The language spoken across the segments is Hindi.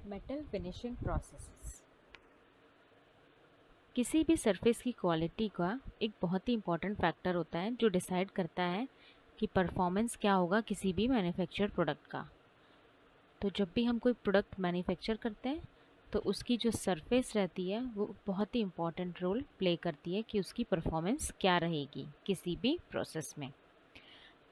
Metal finishing processes. किसी भी सरफेस की क्वालिटी का एक बहुत ही इम्पॉर्टेंट फैक्टर होता है जो डिसाइड करता है कि परफॉर्मेंस क्या होगा किसी भी मैन्युफैक्चर्ड प्रोडक्ट का। तो जब भी हम कोई प्रोडक्ट मैन्युफैक्चर करते हैं तो उसकी जो सरफेस रहती है वो बहुत ही इम्पॉर्टेंट रोल प्ले करती है कि उसकी परफॉर्मेंस क्या रहेगी किसी भी प्रोसेस में।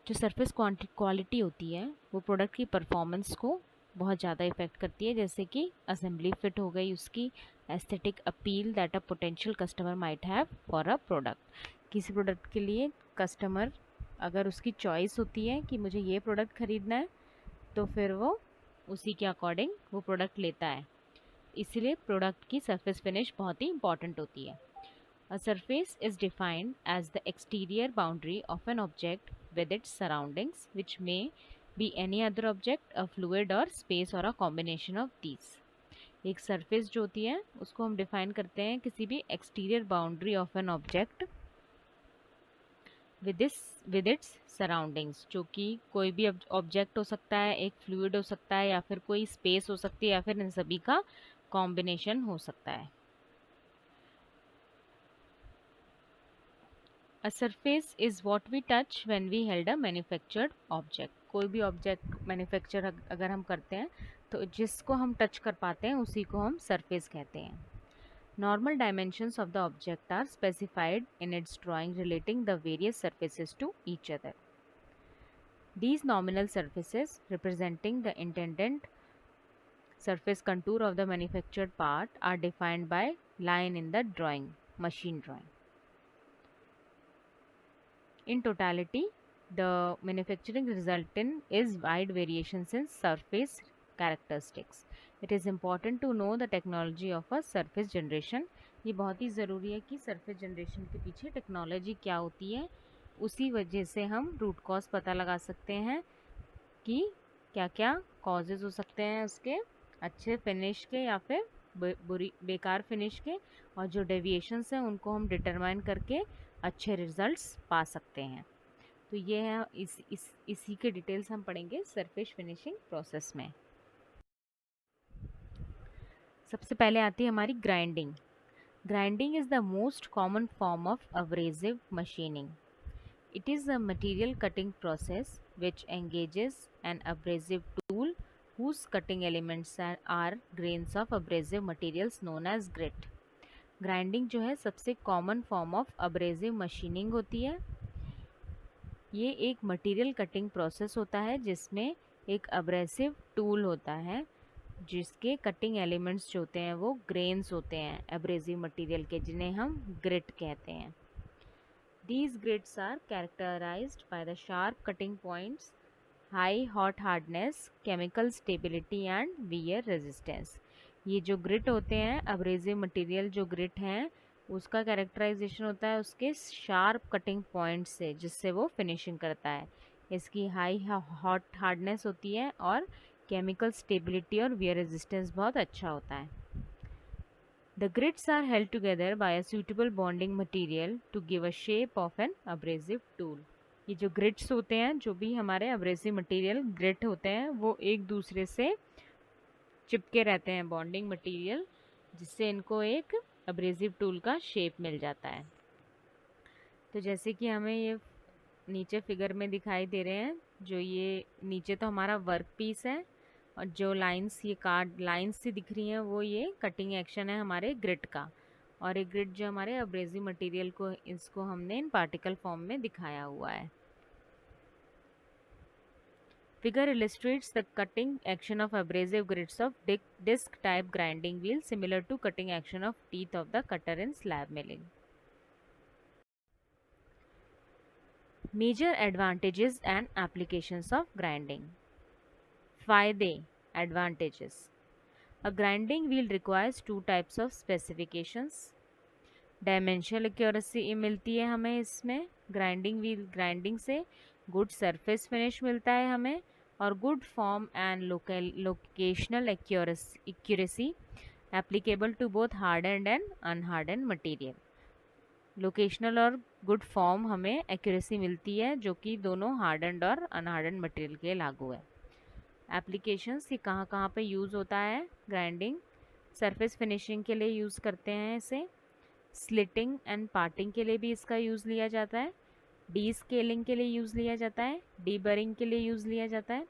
जो सरफेस क्वालिटी होती है वो प्रोडक्ट की परफॉर्मेंस को बहुत ज़्यादा इफ़ेक्ट करती है, जैसे कि असेंबली फिट हो गई, उसकी aesthetic appeal that a potential customer might have for a product. किसी प्रोडक्ट के लिए कस्टमर अगर उसकी चॉइस होती है कि मुझे ये प्रोडक्ट ख़रीदना है तो फिर वो उसी के अकॉर्डिंग वो प्रोडक्ट लेता है। इसीलिए प्रोडक्ट की सरफेस फिनिश बहुत ही इंपॉर्टेंट होती है। A surface is defined as the exterior boundary of an object with its surroundings, which may be any other object, a fluid or space or a combination of these. एक सरफेस जो होती है उसको हम डिफाइन करते हैं किसी भी exterior boundary of an object with its surroundings, जो कि कोई भी ऑब्जेक्ट हो सकता है, एक फ्लूइड हो सकता है, या फिर कोई स्पेस हो सकती है, या फिर इन सभी का कॉम्बिनेशन हो सकता है। A surface is what we touch when we held a manufactured object. कोई भी ऑब्जेक्ट मैन्युफैक्चर अगर हम करते हैं तो जिसको हम टच कर पाते हैं उसी को हम सरफेस कहते हैं। Normal dimensions of the object are specified in its drawing relating the various surfaces to each other. These nominal surfaces representing the intended surface contour of the manufactured part are defined by line in the drawing, machine drawing. In totality, the manufacturing resultant is wide variations in surface characteristics. It is important to know the technology of a surface generation. ये बहुत ही ज़रूरी है कि सरफेस जनरेशन के पीछे टेक्नोलॉजी क्या होती है, उसी वजह से हम रूट कॉज पता लगा सकते हैं कि क्या क्या कॉजेज़ हो सकते हैं उसके, अच्छे फिनिश के या फिर बुरी बेकार फिनिश के, और जो डेविएशंस हैं उनको हम डिटरमाइन करके अच्छे रिजल्ट्स पा सकते हैं। तो ये है इसी के डिटेल्स हम पढ़ेंगे सरफेस फिनिशिंग प्रोसेस में। सबसे पहले आती है हमारी grinding. Grinding is the most common form of abrasive machining. It is a material cutting process which engages an abrasive tool whose cutting elements are grains of abrasive materials known as grit. Grinding जो है सबसे common form of abrasive machining होती है। ये एक मटेरियल कटिंग प्रोसेस होता है जिसमें एक अब्रेसिव टूल होता है जिसके कटिंग एलिमेंट्स जो होते हैं वो ग्रेन्स होते हैं अब्रेसिव मटेरियल के, जिन्हें हम ग्रिट कहते हैं। These grits are characterized by the sharp cutting points, high hot hardness, chemical stability and wear resistance. ये जो ग्रिट होते हैं अब्रेसिव मटेरियल जो ग्रिट हैं उसका कैरेक्टराइजेशन होता है उसके शार्प कटिंग पॉइंट से जिससे वो फिनिशिंग करता है। इसकी हाई हॉट हार्डनेस होती है और केमिकल स्टेबिलिटी और वियर रेजिस्टेंस बहुत अच्छा होता है। The grits are held together by a suitable bonding material to give a shape of an abrasive tool. ये जो ग्रिट्स होते हैं, जो भी हमारे अब्रेसिव मटेरियल ग्रिट होते हैं, वो एक दूसरे से चिपके रहते हैं बॉन्डिंग मटेरियल, जिससे इनको एक अब्रेसिव टूल का शेप मिल जाता है। तो जैसे कि हमें ये नीचे फिगर में दिखाई दे रहे हैं, जो ये नीचे तो हमारा वर्क पीस है और जो लाइंस ये कार्ड लाइंस से दिख रही हैं वो ये कटिंग एक्शन है हमारे ग्रिट का, और एक ग्रिट जो हमारे अब्रेसिव मटेरियल को इसको हमने इन पार्टिकल फॉर्म में दिखाया हुआ है। Figure illustrates the cutting action of abrasive grits of disc type grinding wheel similar to cutting action of teeth of the cutter in slab milling. Major advantages and applications of grinding. फायदे, advantages. A grinding wheel requires two types of specifications. Dimensional accuracy मिलती है हमें इसमें ग्राइंडिंग व्हील ग्राइंडिंग से, गुड सरफेस फिनिश मिलता है हमें, और good form and locational accuracy applicable to both hardened and unhardened material. Locational और गुड फॉर्म हमें एक्यूरेसी मिलती है जो कि दोनों हार्डन्ड और अनहार्डन्ड मटेरियल के लागू है। एप्लीकेशंस ये कहाँ कहाँ पे यूज़ होता है ग्राइंडिंग, सरफेस फिनिशिंग के लिए यूज़ करते हैं इसे, स्लिटिंग एंड पार्टिंग के लिए भी इसका यूज़ लिया जाता है, डी स्केलिंग के लिए यूज़ लिया जाता है, डीबरिंग के लिए यूज़ लिया जाता है,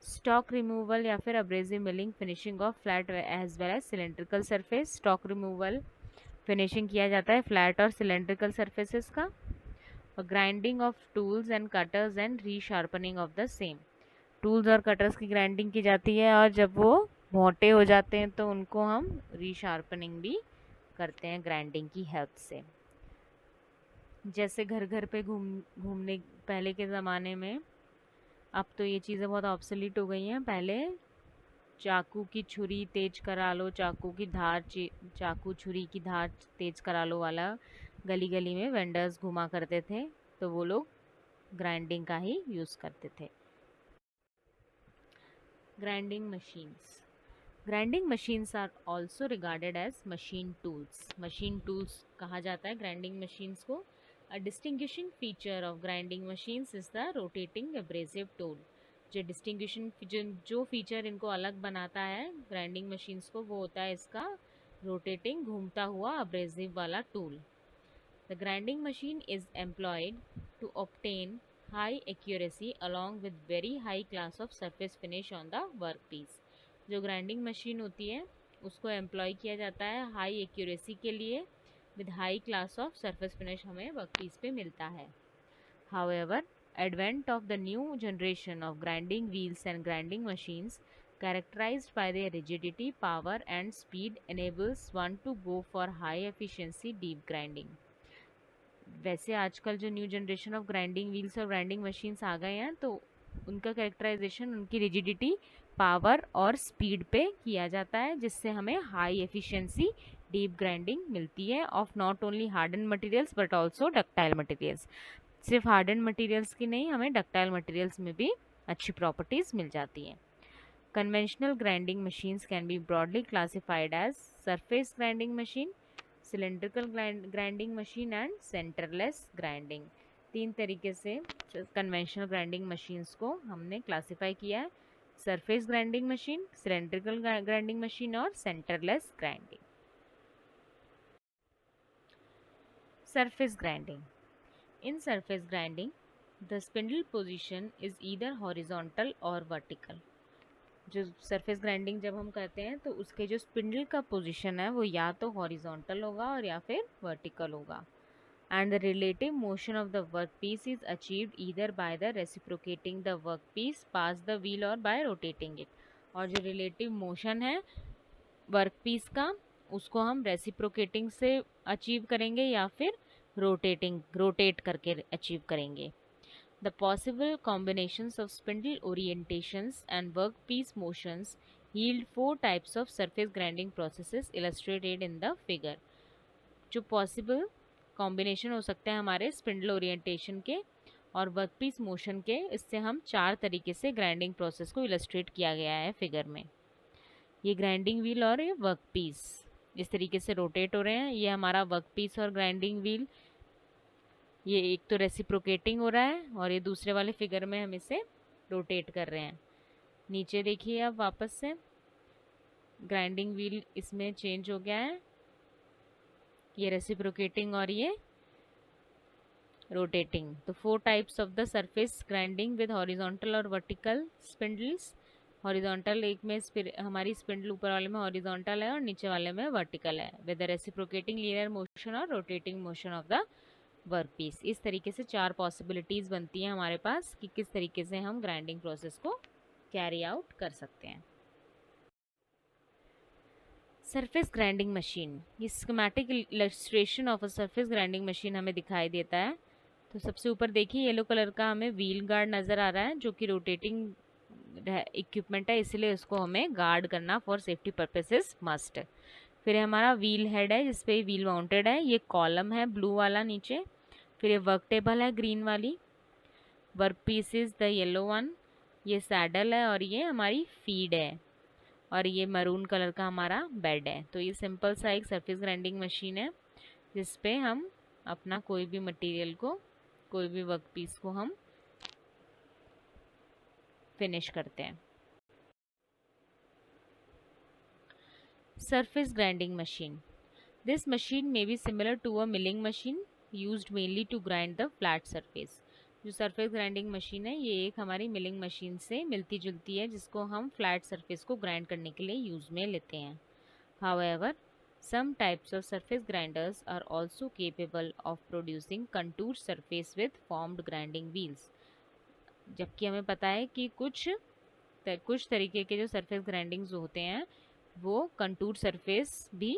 स्टॉक रिमूवल या फिर abrasive milling finishing of flat as well as cylindrical surface. Stock removal finishing किया जाता है फ्लैट और सिलेंड्रिकल सरफेसेस का, और grinding of tools and cutters and resharpening of the same. Tools और कटर्स की ग्राइंडिंग की जाती है और जब वो मोटे हो जाते हैं तो उनको हम रीशार्पनिंग भी करते हैं ग्राइंडिंग की हेल्प से। जैसे घर घर पे घूमने पहले के ज़माने में, अब तो ये चीज़ें बहुत ऑब्सोलीट हो गई हैं। पहले चाकू की छुरी तेज करा लो, चाकू छुरी की धार तेज करा लो वाला गली गली में वेंडर्स घुमा करते थे, तो वो लोग ग्राइंडिंग का ही यूज़ करते थे। Grinding machines, grinding machines are also regarded as machine tools. Machine tools कहा जाता है ग्राइंडिंग मशीन्स को। A distinguishing feature of grinding machines is the rotating abrasive tool. जो फीचर इनको अलग बनाता है ग्राइंडिंग मशीन्स को, वो होता है इसका रोटेटिंग घूमता हुआ अब्रेसिव वाला tool. The grinding machine is employed to obtain high accuracy along with very high class of surface finish on the workpiece। जो ग्राइंडिंग मशीन होती है उसको एम्प्लॉय किया जाता है हाई एक्यूरेसी के लिए, with high class of surface finish हमें वर्कपीस पे मिलता है। However, advent of the new generation of grinding wheels and grinding machines characterized by their rigidity, power and speed enables one to go for high efficiency deep grinding। वैसे आजकल जो new generation of grinding wheels और ग्राइंडिंग मशीन्स आ गए हैं तो उनका कैरेक्टराइजेशन उनकी रिजिडिटी, पावर और स्पीड पे किया जाता है, जिससे हमें हाई एफिशिएंसी डीप ग्राइंडिंग मिलती है of not only harden materials but also ductile materials. सिर्फ हार्डन मटेरियल्स की नहीं, हमें डक्टाइल मटेरियल्स में भी अच्छी प्रॉपर्टीज मिल जाती हैं। Conventional grinding machines can be broadly classified as surface grinding machine, cylindrical grinding machine and centreless grinding. तीन तरीके से कन्वेंशनल ग्राइंडिंग मशीन्स को हमने क्लासिफाई किया है: surface grinding machine, cylindrical grinding machine और centreless grinding. Surface grinding, in surface grinding the spindle position is either horizontal और वर्टिकल। जो सरफेस ग्राइंडिंग जब हम करते हैं तो उसके जो स्पिंडल का पोजीशन है वो या तो हॉरिजॉन्टल होगा और या फिर वर्टिकल होगा। And the relative motion of the work piece is achieved either by the reciprocating the work piece past the wheel और बाय रोटेटिंग इट। और जो रिलेटिव मोशन है वर्क पीस का उसको हम रेसिप्रोकेटिंग से अचीव करेंगे या फिर रोटेट करके अचीव करेंगे। The possible combinations of spindle orientations and workpiece motions yield 4 types of surface grinding processes illustrated in the figure। जो possible combination हो सकते हैं हमारे स्पिंडल ओरिएंटेशन के और वर्कपीस मोशन के, इससे हम 4 तरीके से ग्राइंडिंग प्रोसेस को इलस्ट्रेट किया गया है फिगर में। ये ग्राइंडिंग व्हील और ये वर्कपीस इस तरीके से रोटेट हो रहे हैं। ये हमारा वर्कपीस और ग्राइंडिंग व्हील, ये एक तो रेसिप्रोकेटिंग हो रहा है और ये दूसरे वाले फिगर में हम इसे रोटेट कर रहे हैं। नीचे देखिए अब वापस से ग्राइंडिंग व्हील इसमें चेंज हो गया है, ये रेसिप्रोकेटिंग और ये रोटेटिंग। तो 4 types of the surface grinding with horizontal और वर्टिकल स्पिंडल्स। हॉरिजॉन्टल एक में हमारी स्पिंडल ऊपर वाले में हॉरिजॉन्टल है और नीचे वाले में वर्टिकल है, with the reciprocating linear motion और rotating motion of the workpiece. इस तरीके से 4 पॉसिबिलिटीज़ बनती हैं हमारे पास कि किस तरीके से हम ग्राइंडिंग प्रोसेस को कैरी आउट कर सकते हैं। सरफेस ग्राइंडिंग मशीन, ये schematic illustration of a surface grinding machine हमें दिखाई देता है। तो सबसे ऊपर देखिए येलो कलर का हमें व्हील गार्ड नज़र आ रहा है जो कि रोटेटिंग इक्विपमेंट है, इसलिए उसको हमें गार्ड करना फॉर सेफ्टी पर्पसेस मस्ट। फिर हमारा व्हील हेड है जिसपे व्हील माउंटेड है, ये कॉलम है ब्लू वाला नीचे। फिर ये वर्क टेबल है ग्रीन वाली, work piece is the yellow one, ये सैडल है और ये हमारी फीड है और ये मरून कलर का हमारा बेड है। तो ये सिंपल सा एक सरफेस ग्राइंडिंग मशीन है जिस पे हम अपना कोई भी मटेरियल को, कोई भी वर्क पीस को हम फिनिश करते हैं। Surface grinding machine. This machine may be similar to a milling machine used mainly to grind the flat surface. जो सरफेस ग्राइंडिंग मशीन है ये एक हमारी मिलिंग मशीन से मिलती जुलती है जिसको हम फ्लैट सरफेस को ग्राइंड करने के लिए यूज़ में लेते हैं. However, some types of surface grinders are also capable of producing contoured surface with formed grinding wheels. जबकि हमें पता है कि कुछ तरीके के जो सरफेस ग्राइंडिंग्स होते हैं वो कंटूर सरफेस भी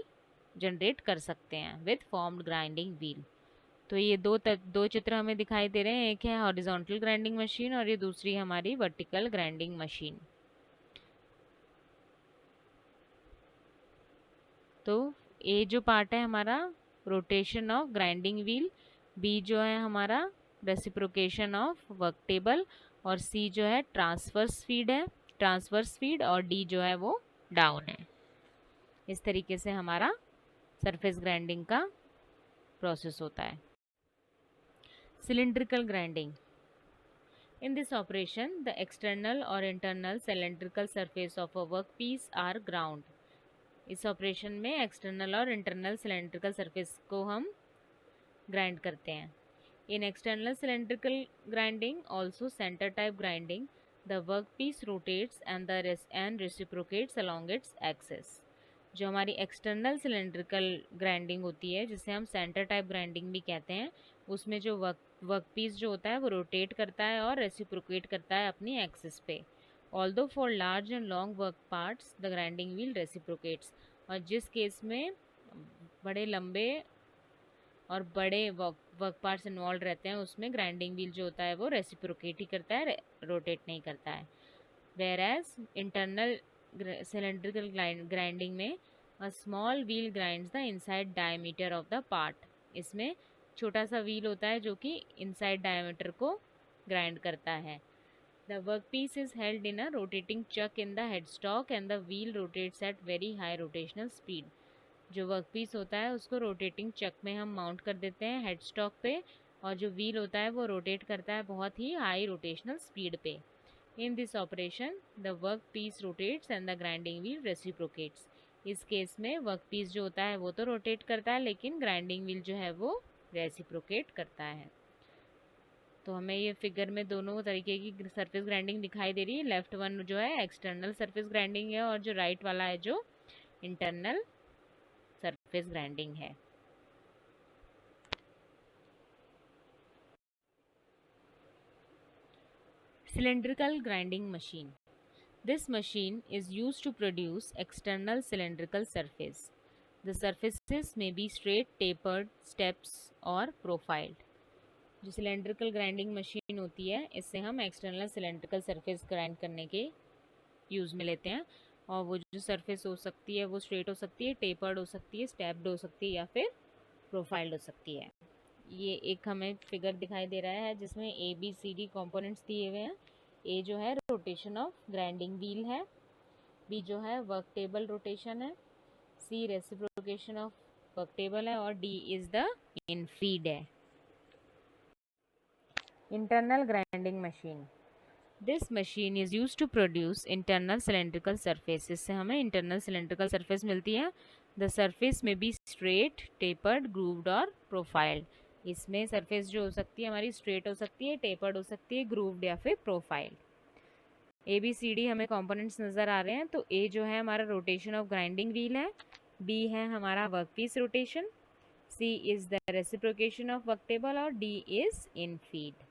जनरेट कर सकते हैं विथ फॉर्म्ड ग्राइंडिंग व्हील. तो ये दो चित्र हमें दिखाई दे रहे हैं. एक है हॉरिजॉन्टल ग्राइंडिंग मशीन और ये दूसरी हमारी वर्टिकल ग्राइंडिंग मशीन. तो ए जो पार्ट है हमारा rotation of grinding wheel, B जो है हमारा रेसिप्रोकेशन ऑफ वर्क टेबल और सी जो है ट्रांसवर्स फीड और डी जो है वो डाउन है. इस तरीके से हमारा सरफेस ग्राइंडिंग का प्रोसेस होता है. Cylindrical grinding. In this operation, the external or internal cylindrical surface of a workpiece are ground. इस ऑपरेशन में एक्सटर्नल और इंटरनल सिलेंड्रिकल सरफेस को हम ग्राइंड करते हैं. In external cylindrical grinding also centre type grinding the work piece rotates and reciprocates along its axis. जो हमारी एक्सटर्नल सिलेंड्रिकल ग्राइंडिंग होती है जिसे हम सेंटर टाइप ग्राइंडिंग भी कहते हैं, उसमें जो वर्क पीस जो होता है वो रोटेट करता है और रेसिप्रोकेट करता है अपनी एक्सिस पे. Although for large and long work parts the grinding wheel reciprocates. और जिस केस में बड़े लंबे और बड़े वर्क पार्ट्स इन्वॉल्व रहते हैं उसमें ग्राइंडिंग व्हील जो होता है वो रेसिप्रोकेट ही करता है, रोटेट नहीं करता है. Whereas internal cylindrical grinding में a small wheel grinds the inside diameter of the part. इसमें छोटा सा व्हील होता है जो कि इनसाइड डायमीटर को ग्राइंड करता है. The work piece is held in a rotating chuck in the headstock and the wheel rotates at very high rotational speed. जो वर्क पीस होता है उसको रोटेटिंग चक में हम माउंट कर देते हैं हेडस्टॉक पे और जो व्हील होता है वो रोटेट करता है बहुत ही हाई रोटेशनल स्पीड पे. In this operation the work piece rotates and the grinding wheel reciprocates. इस केस में वर्क पीस जो होता है वो तो रोटेट करता है लेकिन ग्राइंडिंग व्हील जो है वो रेसिप्रोकेट करता है. तो हमें ये फिगर में दोनों तरीके की सरफेस ग्राइंडिंग दिखाई दे रही है. लेफ्ट वन जो है एक्सटर्नल सरफेस ग्राइंडिंग है और जो राइट वाला है जो इंटरनल सरफेस ग्राइंडिंग है. Cylindrical grinding machine. This machine is used to produce external cylindrical surface. The surfaces may be straight, tapered, steps or profiled. जो सिलेंड्रिकल ग्राइंडिंग मशीन होती है इससे हम एक्सटर्नल सिलेंड्रिकल सरफेस ग्राइंड करने के यूज़ में लेते हैं और वो जो सरफेस हो सकती है वो स्ट्रेट हो सकती है, टेपर्ड हो सकती है, स्टेप्ड हो सकती है या फिर प्रोफाइल्ड हो सकती है. ये एक हमें फिगर दिखाई दे रहा है जिसमें ABCD कंपोनेंट्स दिए हुए हैं. ए जो है रोटेशन ऑफ ग्राइंडिंग व्हील है, बी जो है वर्क टेबल रोटेशन है, C reciprocation of work table है और डी इज द इनफीड है. Internal grinding machine. This machine is use to produce internal cylindrical surface. इससे हमें इंटरनल सिलेंड्रिकल सरफेस मिलती है. द सरफेस में बी स्ट्रेट, टेपर्ड, ग्रूव्ड और प्रोफाइल्ड. इसमें सरफेस जो हो सकती है हमारी स्ट्रेट हो सकती है, टेपर्ड हो सकती है, ग्रूव्ड या फिर प्रोफाइल्ड. ABCD हमें कंपोनेंट्स नज़र आ रहे हैं. तो ए जो है हमारा रोटेशन ऑफ ग्राइंडिंग व्हील है, बी है हमारा work piece rotation, C is the reciprocation of work table और D is infeed.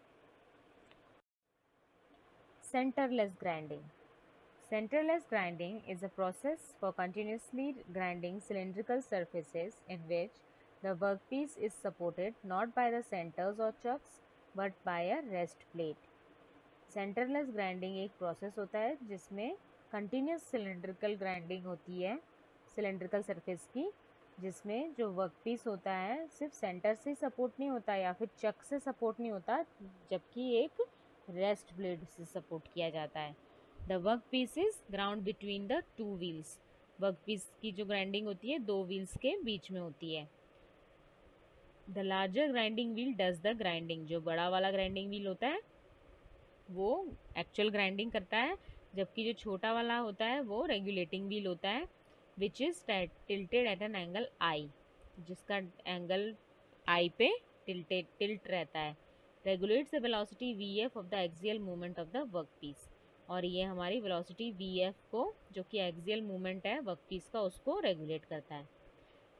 Centerless grinding. Centerless grinding is a process for continuously grinding cylindrical surfaces in which the workpiece is supported not by the centers or chucks but by a rest plate. Centerless grinding एक process होता है जिसमें continuous cylindrical grinding होती है cylindrical surface की, जिसमें जो वर्कपीस होता है सिर्फ सेंटर से सपोर्ट नहीं होता या फिर चक से सपोर्ट नहीं होता, जबकि एक रेस्ट ब्लेड से सपोर्ट किया जाता है. The work piece is ground between the two wheels. Work piece की जो ग्राइंडिंग होती है दो व्हील्स के बीच में होती है. The larger grinding wheel does the grinding. जो बड़ा वाला ग्राइंडिंग व्हील होता है वो एक्चुअल ग्राइंडिंग करता है, जबकि जो छोटा वाला होता है वो रेगुलेटिंग व्हील होता है. Which is tilted at an angle I, जिसका एंगल आई पे टिल्ट रहता है। Regulates the velocity V F of the axial movement of the work piece, और ये हमारी वेलोसिटी वी एफ को, जो कि एक्सियल मूवमेंट है वर्क पीस का, उसको रेगुलेट करता है।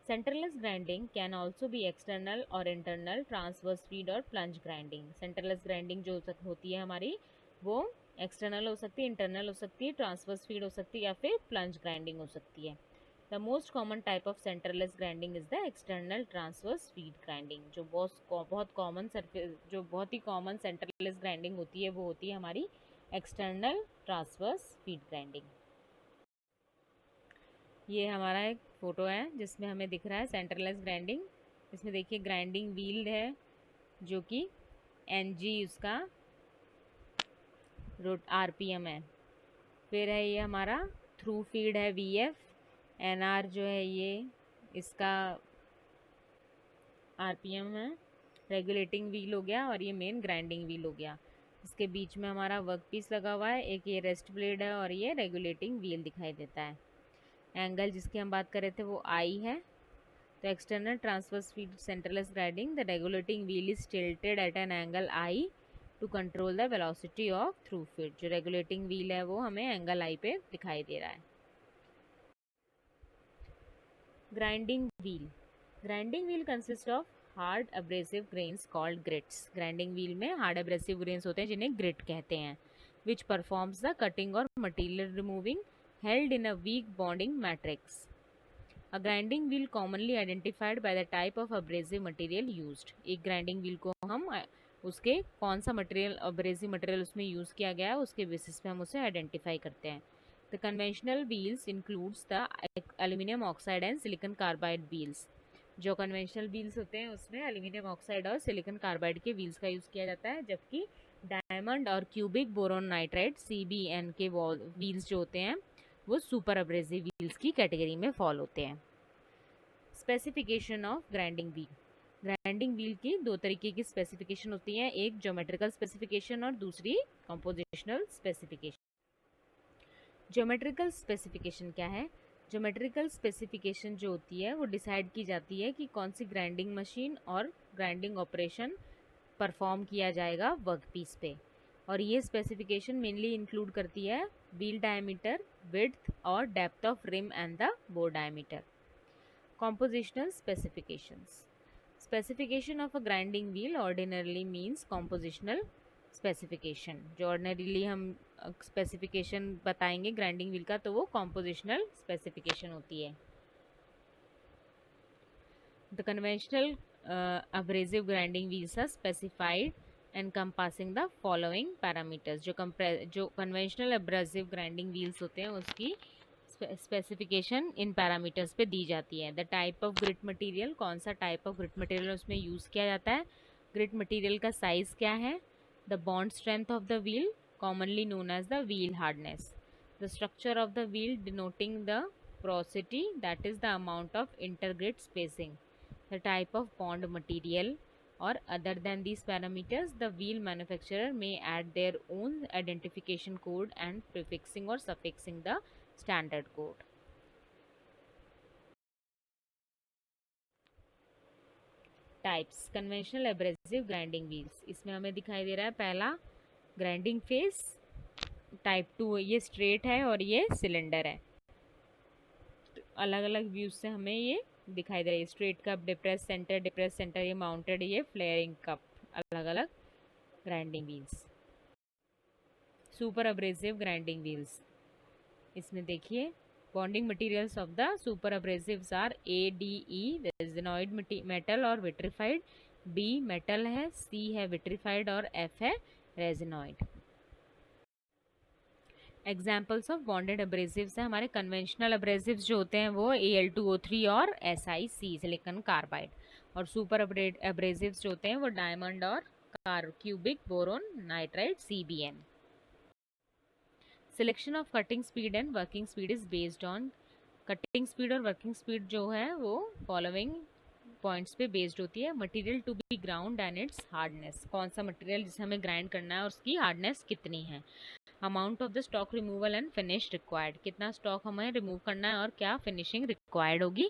Centreless grinding can also be external और इंटरनल, ट्रांसवर्स फीड और प्लंज ग्राइंडिंग। सेंटरलेस ग्राइंडिंग जो होती है हमारी, वो एक्सटर्नल हो सकती है, इंटरनल हो सकती है, ट्रांसवर्स फीड हो सकती है, या फिर प्लंज ग्राइंडिंग हो सकती है। The most common type of centreless grinding is the external transverse feed grinding. जो बहुत ही कॉमन सेंटरलेस ग्राइंडिंग होती है, वो होती है हमारी एक्सटर्नल ट्रांसवर्स फीड ग्राइंडिंग। ये हमारा एक फ़ोटो है जिसमें हमें दिख रहा है सेंटरलेस ग्राइंडिंग। इसमें देखिए ग्राइंडिंग व्हील है, जो कि एनजी उसका आरपीएम है। फिर है ये हमारा थ्रू फीड है वीएफ, एनआर जो है ये इसका आरपीएम है। रेगुलेटिंग व्हील हो गया, और ये मेन ग्राइंडिंग व्हील हो गया। इसके बीच में हमारा वर्क पीस लगा हुआ है, एक ये रेस्ट ब्लेड है, और ये रेगुलेटिंग व्हील दिखाई देता है। एंगल जिसकी हम बात कर रहे थे वो आई है। तो external transverse feed centreless grinding, the regulating wheel is tilted at an angle i to control the velocity of through feed. जो रेगुलेटिंग व्हील है वो हमें एंगल आई पे दिखाई दे रहा है। Grinding wheel, grinding wheel consist of hard abrasive grains called grits. Grinding wheel में हार्ड एब्रेसिव ग्रेन्स होते हैं जिन्हें ग्रिट कहते हैं, विच परफॉर्म्स द कटिंग और material removing held in a weak bonding matrix. A grinding wheel commonly identified by the type of abrasive material used. एक grinding wheel को हम उसके कौन सा मटेरियल, abrasive मटेरियल उसमें यूज़ किया गया है, उसके बेसिस पे हम उसे आइडेंटिफाई करते हैं। The conventional wheels includes the aluminum oxide and silicon carbide wheels. जो कन्वेंशनल व्हील्स होते हैं उसमें एल्यूमिनियम ऑक्साइड और सिलिकॉन कार्बाइड के व्हील्स का यूज़ किया जाता है, जबकि डायमंड और क्यूबिक बोरोन नाइट्राइड CBN के व्हील्स जो होते हैं वो सुपर अब्रेसिव व्हील्स की कैटेगरी में फॉल होते हैं। Specification of grinding wheel, grinding wheel की दो तरीके की स्पेसिफिकेशन होती है, एक ज्योमेट्रिकल स्पेसिफिकेशन और दूसरी कंपोजिशनल स्पेसिफिकेशन। ज्योमेट्रिकल स्पेसिफिकेशन क्या है? ज्योमेट्रिकल स्पेसिफिकेशन जो होती है वो डिसाइड की जाती है कि कौन सी ग्राइंडिंग मशीन और ग्राइंडिंग ऑपरेशन परफॉर्म किया जाएगा वर्क पीस पे, और ये स्पेसिफिकेशन मेनली इंक्लूड करती है व्हील डायमीटर, विड्थ और depth of rim and the bore diameter. Compositional specifications. Specification of a grinding wheel ordinarily means compositional specification. जो ordinarily हम specification बताएंगे grinding wheel का, तो वो compositional specification होती है। The conventional abrasive grinding wheels are specified encompassing the following parameters. जो conventional abrasive grinding wheels होते हैं उसकी स्पेसिफिकेशन इन पैरामीटर्स पे दी जाती है। The type of grit material, कौन सा टाइप ऑफ ग्रिट मटेरियल उसमें यूज़ किया जाता है, ग्रिट मटेरियल का साइज़ क्या है, the bond strength of the wheel commonly known as the wheel hardness, the structure of the wheel denoting the porosity that is the amount of intergrit spacing, the type of bond material, or other than these parameters the wheel manufacturer may add their own identification code and prefixing or suffixing the standard code. Types conventional abrasive grinding wheels, इसमें हमें दिखाई दे रहा है पहला ग्राइंडिंग फेस, टाइप 2 ये स्ट्रेट है और ये सिलेंडर है। अलग अलग व्यूज से हमें ये दिखाई दे रही है, स्ट्रेट कप, डिप्रेस सेंटर, ये माउंटेड, ये फ्लेयरिंग कप, अलग अलग grinding wheels. Super abrasive grinding wheels, इसमें देखिए bonding materials of the super abrasives are ADE resinoid metal और विट्रीफाइड, B मेटल है, C है विट्रीफाइड और F है resinoid. Examples of bonded abrasives है हमारे कन्वेंशनल अब्रेसिव्स जो होते हैं वो Al2O3 और SiC सिलिकॉन कार्बाइड, और सुपर अब्रेसिव्स जो होते हैं वो डायमंड और cubic boron nitride CBN। Selection of cutting speed and working speed is based on, cutting speed और वर्किंग स्पीड जो है वो फॉलोइंग पॉइंट्स पे बेस्ड होती है। Material to be ground and its hardness, कौन सा मटेरियल जिसे हमें ग्राइंड करना है और उसकी हार्डनेस कितनी है। Amount of the stock removal and finish required, कितना स्टॉक हमें रिमूव करना है और क्या फिनिशिंग रिक्वायर्ड होगी।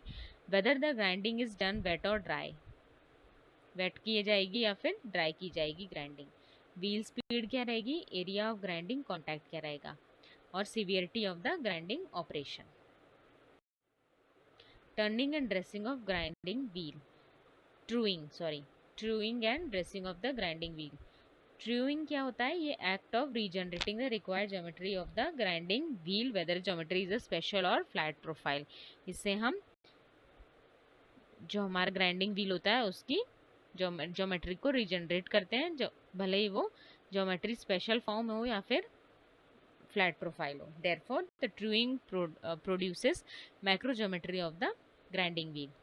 Whether the grinding is done wet और ड्राई, वेट की जाएगी या फिर ड्राई की जाएगी ग्राइंडिंग। व्हील स्पीड क्या रहेगी, एरिया ऑफ ग्राइंडिंग कॉन्टैक्ट क्या रहेगा, और severity of the grinding operation. Turning and dressing of grinding wheel, truing and dressing of the grinding wheel. Truing क्या होता है, ये act of regenerating the required geometry of the grinding wheel whether geometry is a special और फ्लैट प्रोफाइल। इससे हम जो हमारा ग्राइंडिंग व्हील होता है उसकी ज्योमेट्री को रीजनरेट करते हैं, जो भले ही वो ज्योमेट्री स्पेशल फॉर्म हो या फिर फ्लैट प्रोफाइल हो। Therefore the truing produces macro geometry of the grinding wheel.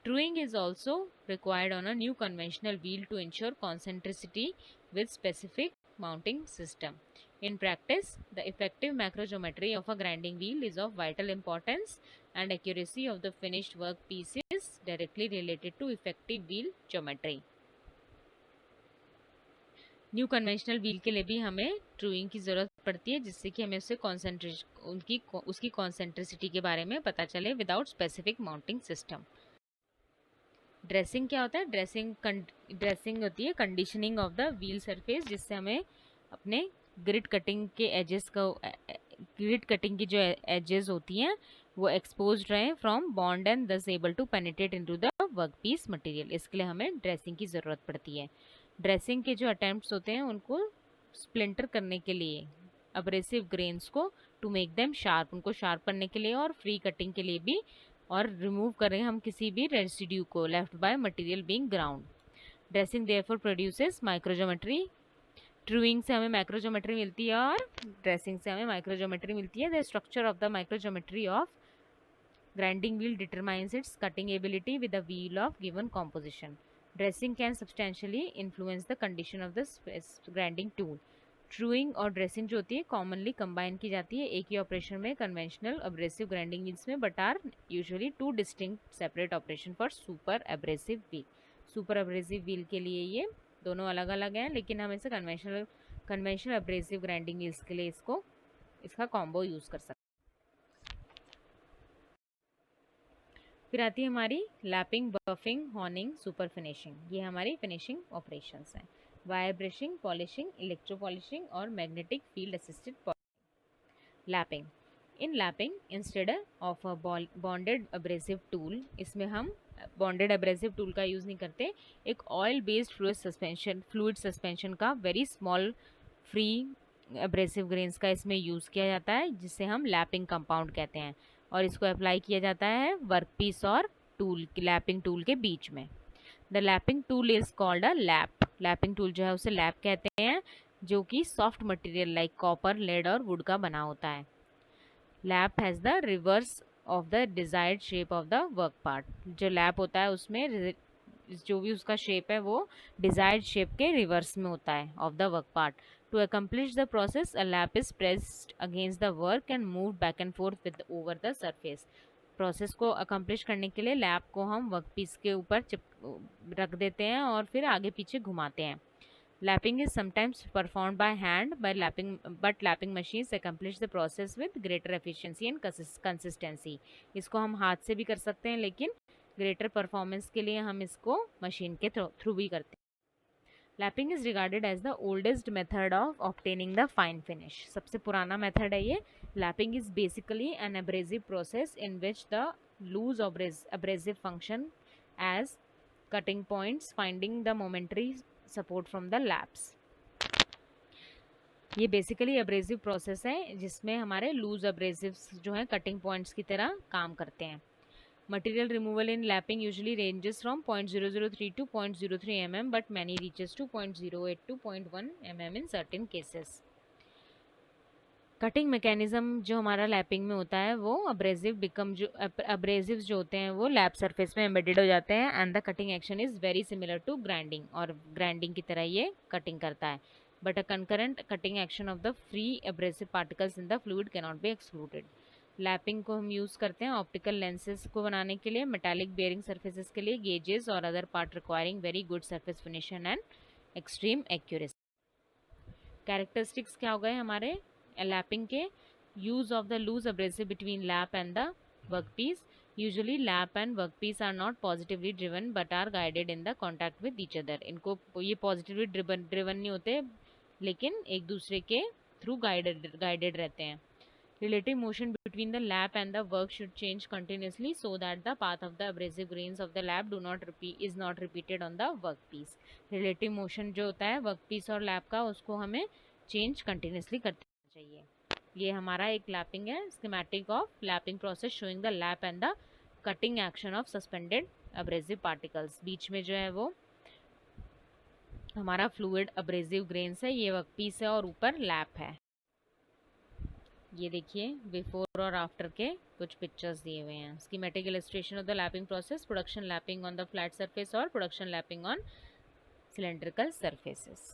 Truing is also required on a new conventional wheel to ensure concentricity with specific mounting system. In practice, the effective macrogeometry of a grinding wheel is of vital importance, and accuracy of the finished workpiece is directly related to effective wheel geometry. New conventional wheel के लिए भी हमें ट्रूइंग की ज़रूरत पड़ती है, जिससे कि हमें उसकी कॉन्सेंट्रिसिटी के बारे में पता चले without specific mounting system. Dressing क्या होता है, ड्रेसिंग होती है conditioning of the wheel surface, जिससे हमें अपने ग्रिड कटिंग की जो एजेस होती हैं वो एक्सपोज रहे from bond and thus able to penetrate into the work piece material. इसके लिए हमें ड्रेसिंग की ज़रूरत पड़ती है। ड्रेसिंग के जो अटेम्प्ट्स होते हैं उनको स्प्लिंटर करने के लिए, अब्रेसिव ग्रेन्स को टू मेक देम शार्प, उनको शार्प करने के लिए, और फ्री कटिंग के लिए भी, और रिमूव करें हम किसी भी रेसिड्यू को left by material being ground. Dressing therefore produces microgeometry. Truing से हमें माइक्रोज्योमेट्री मिलती है और ड्रेसिंग से हमें माइक्रोज्योमेट्री मिलती है। The structure of the microgeometry of grinding wheel determines its cutting ability with a wheel of given composition. Dressing can substantially influence the condition of the grinding tool. Truing और ड्रेसिंग जो होती है कॉमनली कंबाइन की जाती है एक ही ऑपरेशन में कन्वेंशनल अब्रेसिव ग्राइंडिंग व्हील्स में, but are usually two distinct separate operation for super abrasive wheel. Super abrasive wheel के लिए ये दोनों अलग अलग हैं, लेकिन हम इसे कन्वेंशनल अब्रेसिव ग्राइंडिंग व्हील्स के लिए इसका कॉम्बो यूज़ कर सकते हैं। फिर आती है हमारी lapping, buffing, honing, super finishing. ये हमारी फिनिशिंग ऑपरेशंस हैं। Wire brushing, polishing, electro polishing और magnetic field assisted polishing. Lapping, in lapping instead of a bonded abrasive tool, इसमें हम बॉन्डेड अब्रेसिव टूल का यूज़ नहीं करते, एक ऑयल बेस्ड फ्लूइड सस्पेंशन का very small free abrasive grains का इसमें यूज़ किया जाता है, जिसे हम लैपिंग कंपाउंड कहते हैं, और इसको अप्लाई किया जाता है वर्कपीस और लैपिंग टूल के बीच में। The lapping tool is called a lap. Lapping tool जो है उसे लैप कहते हैं, जो कि soft material like copper, lead और वुड का बना होता है। Lap has the reverse of the desired shape of the work part. जो लैप होता है उसमें जो भी उसका शेप है वो डिजायर्ड शेप के रिवर्स में होता है of the work part. To accomplish the process, a lap is pressed against the work and moved back and forth over the surface. Process को अकम्प्लिश करने के लिए लैप को हम वर्कपीस के ऊपर रख देते हैं और फिर आगे पीछे घुमाते हैं। Lapping is sometimes performed by hand but lapping machines accomplish the process with greater efficiency and consistency. इसको हम हाथ से भी कर सकते हैं, लेकिन ग्रेटर परफॉर्मेंस के लिए हम इसको मशीन के थ्रू भी करते हैं। Lapping is regarded as the oldest method of obtaining the fine finish. सबसे पुराना मेथड है ये। Lapping is basically an abrasive process in which the loose abrasive function as cutting points finding the momentary support from the laps. ये बेसिकली अब्रेसिव प्रोसेस है जिसमें हमारे लूज अब्रेसिव्स जो हैं कटिंग पॉइंट्स की तरह काम करते हैं। Material removal in lapping usually ranges from 0.003 to 0.03 mm, but many reaches to 0.08 to 0.1 mm in certain cases. Cutting mechanism जो हमारा लैपिंग में होता है वो अब्रेसिव्स जो होते हैं वो लैप सरफेस में एम्बेडेड हो जाते हैं, and the cutting action is very similar to grinding, और ग्राइंडिंग की तरह ये कटिंग करता है, but a concurrent cutting action of the free abrasive particles in the fluid can not be excluded. Lapping को हम यूज़ करते हैं ऑप्टिकल लेंसेज को बनाने के लिए, मेटालिक बेयरिंग सर्फेसेस के लिए, गेजेस और other part requiring very good surface finish and extreme accuracy. Characteristics क्या हो गए हमारे लैपिंग के use of the loose abrasive between lap and the workpiece. Usually lap and workpiece are not positively driven but are guided in the contact with each other. इनको ये पॉजिटिवली ड्रिवन नहीं होते लेकिन एक दूसरे के थ्रू गाइडेड रहते हैं. Relative motion between the lap and the work should change continuously so that the path of the abrasive grains of the lap is not repeated on the workpiece. Relative motion जो होता है workpiece और lap का उसको हमें change continuously करते रहना चाहिए. ये हमारा एक लैपिंग है. schematic of lapping process showing the lap and the cutting action of suspended abrasive particles. बीच में जो है वो हमारा फ्लूइड अब्रेसिव ग्रेन्स है, ये वर्कपीस है और ऊपर लैप है. ये देखिए बिफोर और आफ्टर के कुछ पिक्चर्स दिए हुए हैं. Schematic illustration of the lapping process, production lapping on the flat surface और production lapping on cylindrical surfaces.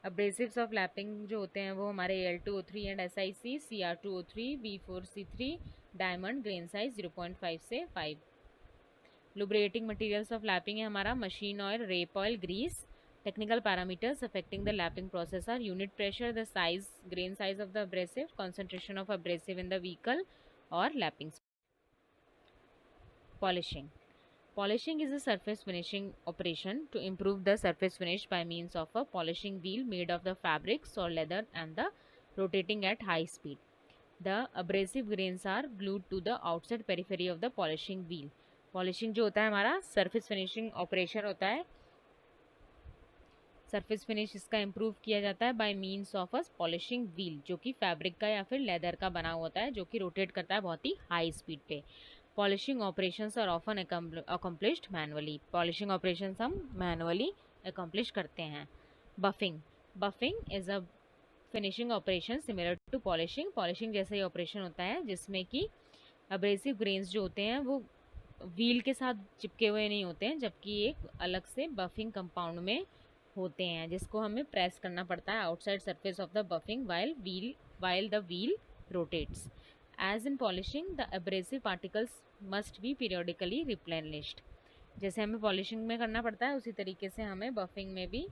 Abrasives of lapping जो होते हैं वो हमारे Al2O3 and SiC, Cr2O3, V4C3, diamond, grain size 0.5 से 5. लुब्रिकेटिंग मटेरियल्स ऑफ लैपिंग है हमारा machine oil, rape oil, grease. Technical parameters affecting the lapping process are unit pressure, the size, grain size of the abrasive, concentration of abrasive in the vehicle or lapping. Polishing. Polishing is a surface finishing operation to improve the surface finish by means of a polishing wheel made of the fabrics or leather and the rotating at high speed. The abrasive grains are glued to the outside periphery of the polishing wheel. Polishing जो होता है हमारा surface finishing operation होता है. सरफेस फिनिश इसका इम्प्रूव किया जाता है bye means of a polishing wheel जो कि फैब्रिक का या फिर लेदर का बना होता है जो कि रोटेट करता है बहुत ही हाई स्पीड पे. Polishing operations are often accomplished manually. Polishing operations हम मैनुअली अकम्प्लिश करते हैं. Buffing. Buffing is a finishing operation similar to polishing. Polishing जैसा ही ऑपरेशन होता है जिसमें कि अब्रेसिव ग्रेन्स जो होते हैं वो व्हील के साथ चिपके हुए नहीं होते हैं जबकि एक अलग से बफिंग कंपाउंड में होते हैं जिसको हमें प्रेस करना पड़ता है outside surface of the buffing while the wheel rotates. As in polishing, the abrasive particles must be periodically replenished. जैसे हमें पॉलिशिंग में करना पड़ता है उसी तरीके से हमें बफिंग में भी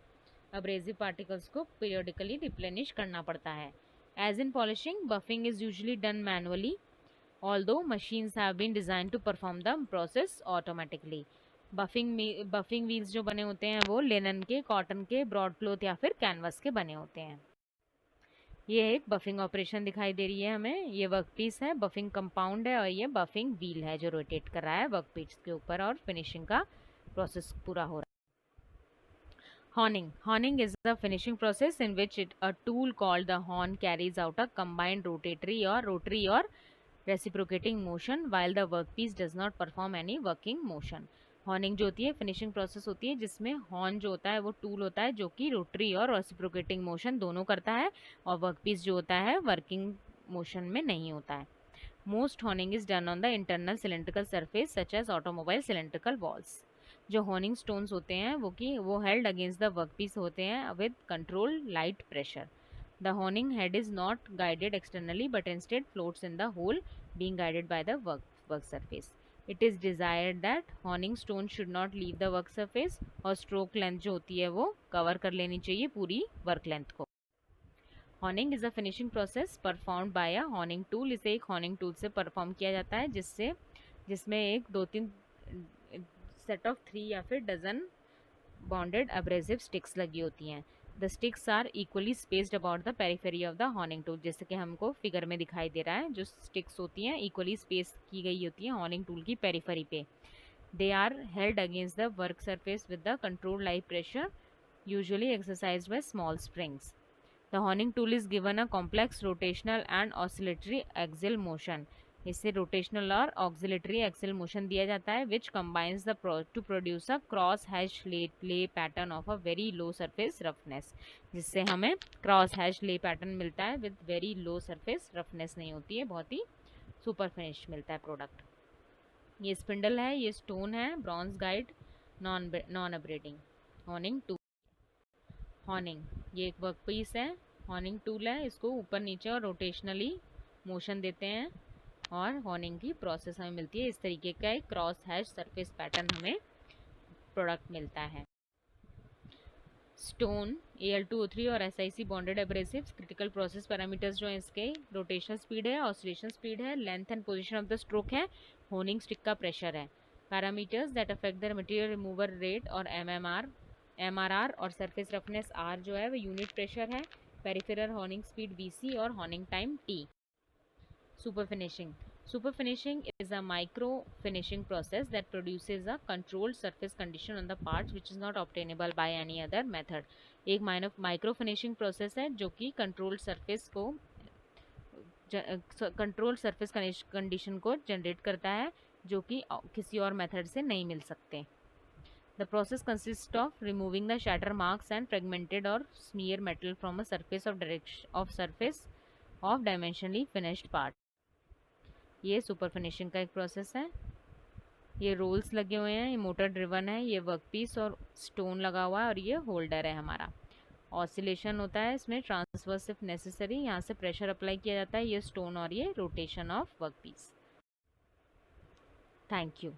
abrasive particles को periodically replenish करना पड़ता है. As in polishing, buffing is usually done manually, although machines have been designed to perform the process automatically. Buffing wheels जो बने होते हैं वो लिनन के, कॉटन के, ब्रॉड क्लॉथ या फिर कैनवस के बने होते हैं. ये एक बफिंग ऑपरेशन दिखाई दे रही है हमें. ये वर्क पीस है, बफिंग कंपाउंड है और ये बफिंग व्हील है जो रोटेट कर रहा है वर्क पीस के ऊपर और फिनिशिंग का प्रोसेस पूरा हो रहा है. Honing. Honing is the finishing process in which a tool called the hone carries out a combined rotary और reciprocating motion while the workpiece does not perform any working motion. Honing जो होती है फिनिशिंग प्रोसेस होती है जिसमें हॉर्न जो होता है वो टूल होता है जो कि रोटरी और रेसिप्रोकेटिंग मोशन दोनों करता है और वर्कपीस जो होता है वर्किंग मोशन में नहीं होता है. Most honing is done on the internal cylindrical surface such as automobile cylindrical walls. जो हॉर्निंग स्टोन्स होते हैं वो हेल्ड अगेंस्ट द वर्कपीस होते हैं with control light pressure. The horning head is not guided externally but instead floats in the hole being guided by the work surface. It is desired that horning stone should not leave the work surface और stroke length जो होती है वो कवर कर लेनी चाहिए पूरी work length को. Horning is a finishing process performed by a horning tool. इसे एक horning tool से perform किया जाता है जिसमें एक 2-3 set of 3 या फिर dozen bonded abrasive sticks लगी होती हैं. The sticks are equally spaced about the periphery of the horning tool. जैसे कि हमको फिगर में दिखाई दे रहा है जो sticks होती हैं equally space की गई होती हैं horning tool की periphery पे. They are held against the work surface with the controlled light pressure usually exercised by small springs. The horning tool is given a complex rotational and oscillatory axial motion. इससे रोटेशनल और ऑक्सिलेटरी एक्सियल मोशन दिया जाता है which combines the two produce a cross hatch lay pattern of a very low surface roughness. जिससे हमें क्रॉस हैश ले पैटर्न मिलता है with very low surface roughness नहीं होती है, बहुत ही सुपर फिनिश मिलता है प्रोडक्ट. ये स्पिंडल है, ये स्टोन है, bronze guide, non abrading. Honing tool. Honing ये एक वर्क पीस है, हॉर्निंग टूल है, इसको ऊपर नीचे और रोटेशनली मोशन देते हैं और हॉर्निंग की प्रोसेस हमें मिलती है. इस तरीके का एक क्रॉस हैश सरफेस पैटर्न हमें प्रोडक्ट मिलता है. स्टोन Al2O3 और SiC bonded abrasives. Critical process parameters जो हैं इसके, रोटेशनल स्पीड है, ऑसिलेशन स्पीड है, length and position of the stroke है, होनिंग स्टिक का प्रेशर है। Parameters that affect the material remover rate और MRR और सरफेस रफनेस R जो है वो यूनिट प्रेशर है। पेरिफेरल होनिंग स्पीड BC और honing time T। Super finishing. Super finishing is a micro finishing process that produces a controlled surface condition on the parts which is not obtainable by any other method. एक माइक्रो फिनिशिंग प्रोसेस है जो कि कंट्रोल्ड सरफेस कंडीशन को जनरेट करता है जो कि किसी और मेथड से नहीं मिल सकते। The process consists of removing the shatter marks and fragmented or smear metal from a surface of dimensionally finished part. ये सुपर फिनिशिंग का एक प्रोसेस है। ये रोल्स लगे हुए हैं, ये मोटर ड्रिवन है, ये वर्कपीस और स्टोन लगा हुआ है और ये होल्डर है हमारा। ऑसिलेशन होता है इसमें, ट्रांसवर्स इफ नेसेसरी, यहाँ से प्रेशर अप्लाई किया जाता है, ये स्टोन और ये rotation of workpiece. Thank you.